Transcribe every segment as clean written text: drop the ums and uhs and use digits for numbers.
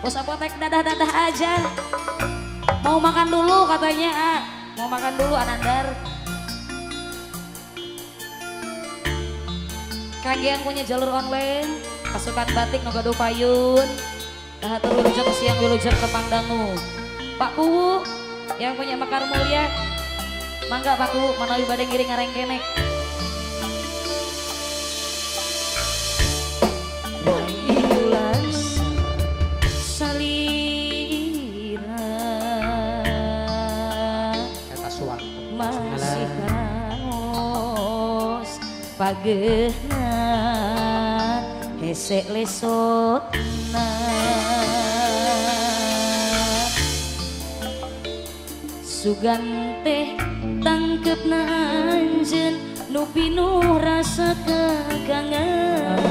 Bos apotek dadah-dadah aja. Mau makan dulu katanya, mau makan dulu Anandar. Kanggian punya jalur online, pasukan batik Nogado Payun. Nah terwilujeng siang wilujeng ke Pangdangu. Pak Kuwu yang punya Mekar Mulia. Mangga Pak Kuwu manawi badai ngiring ngareng kenek. Masih kaos pagehna hesek lesotna sugante tangkepna anjeun nu pinuh rasa kagangan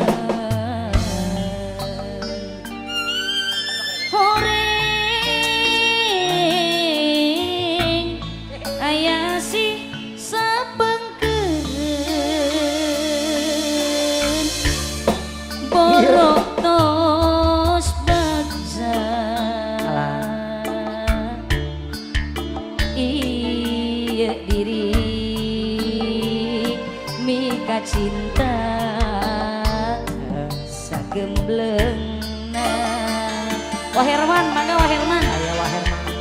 cinta sagemblengna. Wah Herman, mangga Wah Herman. Aya Wah Herman.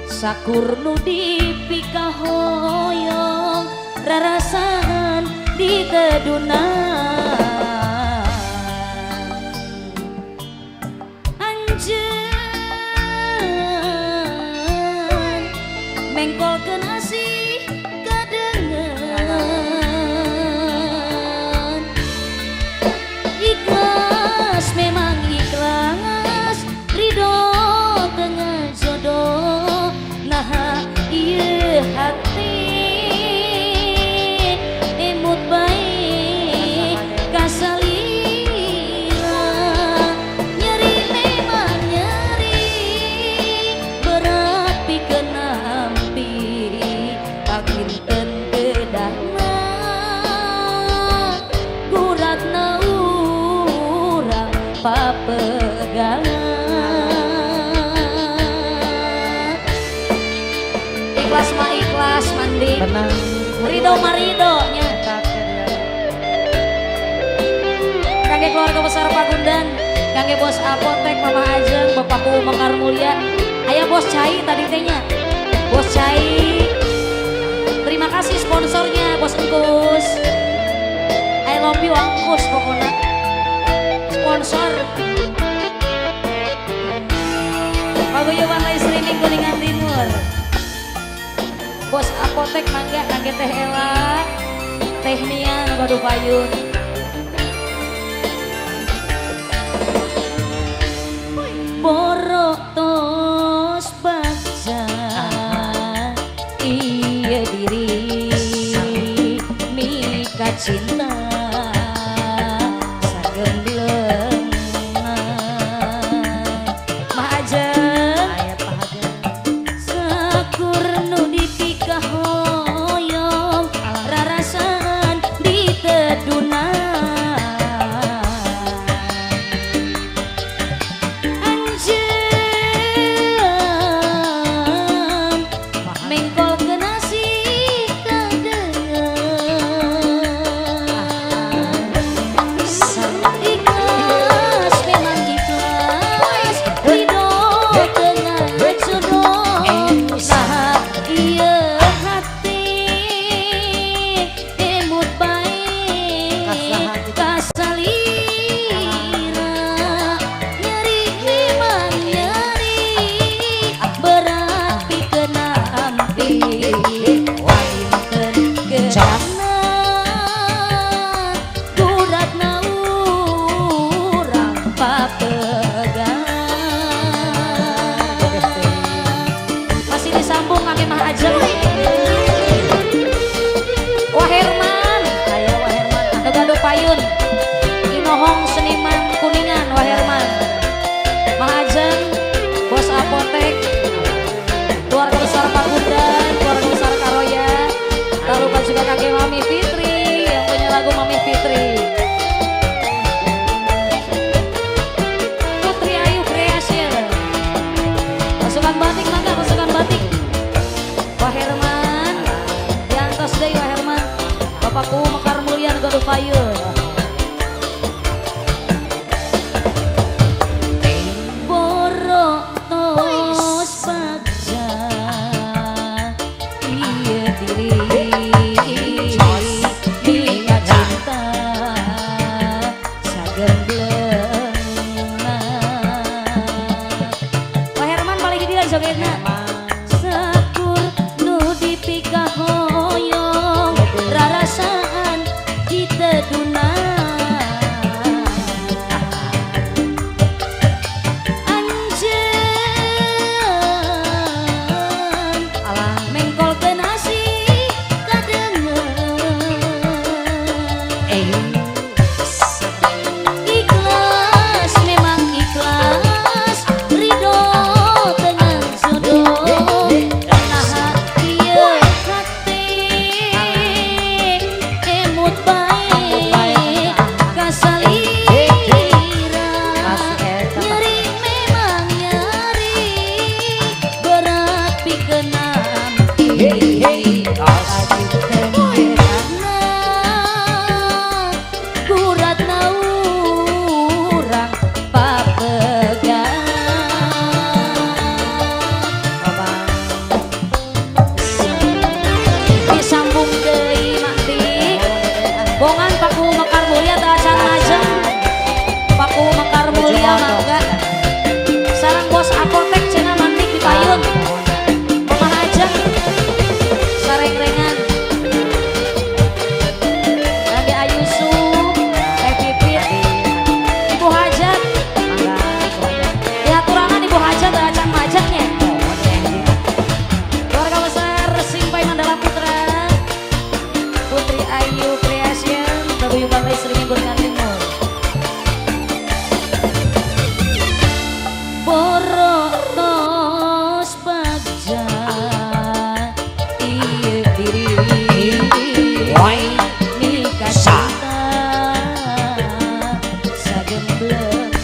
Sakur nu dipikahoyong rarasan di teduna. Anjeun mengkolkeun asih memang ikhlas ridho tengah jodoh nah iya hati emut baik kasalila nyeri memang nyeri berat pikeun nampi pakinten kedahna guratna papegangan ikhlas mah ikhlas mandi benang ridho mah ridhonya kangge keluarga besar Pagundan kangge bos apotek Mama Ajeng Bapak Kuwu Mekar Mulia aya bos Cai tadi tehnya bos Cai terima kasih sponsornya bos Engkus I love you Engkus pokoknya sponsor Paguyuban Streaming Kuningan Timur bos apotek mangga kangge teh Ela teh Nia Nogado Payun borok tos baca iya diri mika cinta Payun Inohong Seniman Kuningan Wah Herman Mahajeng bos apotek keluarga besar Pagundan keluarga besar Karoya tak lupa juga kakek Mami Fitri yang punya lagu Mami Fitri Putri Ayu Kreasi Sultan Godofayur. Sakur nu dipikah hoyong rarasaan kita duna anjen alah mengkol ke nasi kadengen ikhlas memang ikhlas ridho dengan jodoh nah iya hati emut baik kasalira nyeri memang nyeri berat pikenam kurat naurang papegang disambung deui mati bongan Paku Mekar Mulia teu acan majeng Paku Mekar Mulia mangga sareng bos apotek cenah mantik di payun Mama Ajeng sareng-rengan Nadi Ayusu Pipit Ibu Hajat diaturangan Ibu Hajat teu acan majengnya keluarga besar Simpai Mandala Putra Putri Ayu Creation Paguyuban Istri Minggu Timur Borotos Bagja ieu diri nikah cinta sagembleng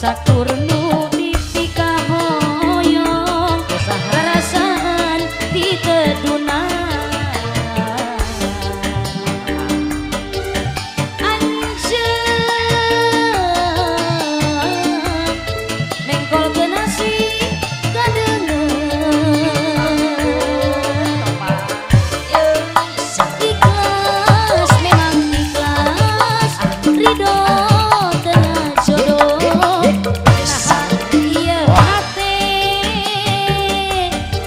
sakur nu dipikah hoyong rarasaan di teduna mengkol ke nasi ikhlas memang ikhlas ridho dengan jodoh nah iya hati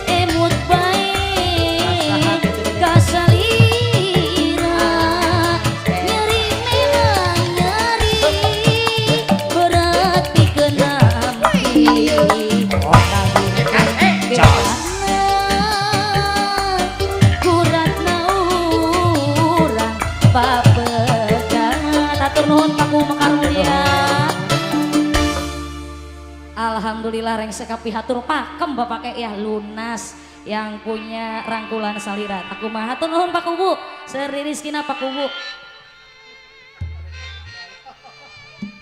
emut baik kasalira nyeri memang nyeri berat pikenam kurat naurang papegang atur nuhun Paku Mekar Mulia. Alhamdulillah reng sekapi hatur pakem Bapak ya lunas yang punya rangkulan salira aku mah hatur nuhun Pak Kubu seri rizkina Pak Kubu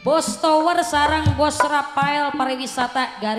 Bos Tower sarang Bos Rafael pariwisata garis